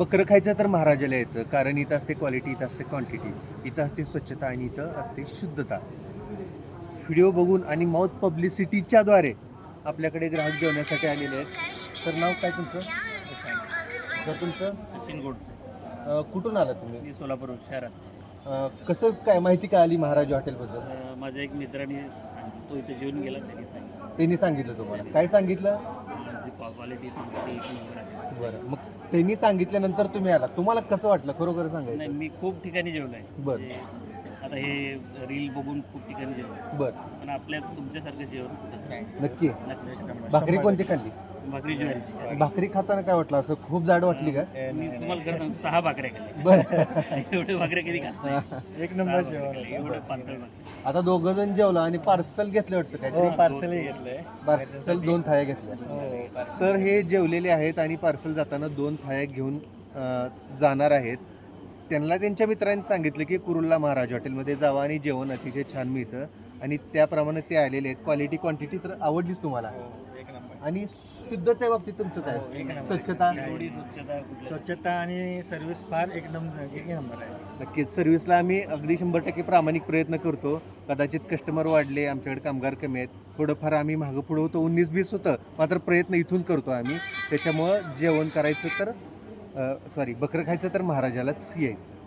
बकरं खायचं तर महाराजाला यायचं, कारण इथं असते क्वालिटी, इथं असते क्वांटिटी, इथं असते स्वच्छता आणि इथं असते शुद्धता. व्हिडिओ बघून आणि माउथ पब्लिसिटीच्याद्वारे आपल्याकडे ग्राहक जेवण्यासाठी आलेले आहेत. तर नाव काय तुमचं? तर तुमचं सचिन गोडसे. कुठून आला तुम्ही? मी सोलापूर शहरात. कसं काय माहिती काय आली महाराज हॉटेलबद्दल? माझ्या एक मित्राने सांगितलं, तो इथे जेवून गेला, त्यांनी सांगितलं त्यांनी सांगितलं तुम्हाला? काय सांगितलं? जी क्वालिटी तुमची एक नंबर आहे. बरं, मग त्यांनी सांगितल्यानंतर तुम्ही आला, तुम्हाला कसं वाटलं खरोखर नाही, सांगायचं? मी खूप ठिकाणी जेवलो आहे. बरं. आता हे रील बघून खूप ठिकाणी जेवलो, बरं, पण आपल्या तुमच्यासारखं जेवण कुठंच नाही. नक्की. नक्की. भाकरी कोणती खाल्ली? भाकरी ज्वारीची. भाकरी खाताना काय वाटलं? असं खूप जाड वाटली का? मी तुम्हाला खरं सांगतो, 6 भाकऱ्या खाल्ल्या. बरं. एवढे भाकऱ्या कधी खाल्ल्या? एक नंबर 6 भाकऱ्या खाल्ल्या, एवढं पातळ भाकरी. आता दोघं जण जेवलं आणि पार्सल घेतलं वाटतं हो काहीतरी. पार्सलही घेतलंय. पार्सल 2 थाळ्या घेतल्या. हो पार्सल. तर हे जेवलेले आहेत आणि पार्सल जाताना 2 थाळ्या घेऊन जाणार आहेत. त्यांना त्यांच्या मित्रांनी सांगितलं की कुरुल्ला महाराज हॉटेलमध्ये जावा आणि जेवण अतिशय छान मिळतं आणि त्याप्रमाणे ते आलेले आहेत. क्वालिटी क्वांटिटी तर आवडलीच तुम्हाला. हो एक नंबर. आणि शुद्धते बाबतीत तुमचं काय? हो, एक नंबर. स्वच्छता? एवढी स्वच्छता कुठल्या स्वच्छता आणि सर्व्हिस फार एक नंबर आहे. नक्कीच. सर्व्हिसला आम्ही अगदी 100% प्रामाणिक प्रयत्न करतो. कदाचित कस्टमर वाढले, आमच्याकडे कामगार कमी आहेत, थोडंफार आम्ही मागं पुढं होतो, 19-20 होतं, मात्र प्रयत्न इथून करतो आम्ही. त्याच्यामुळं जेवण करायचं तर बकरं खायचं तर महाराजालाच यायचं.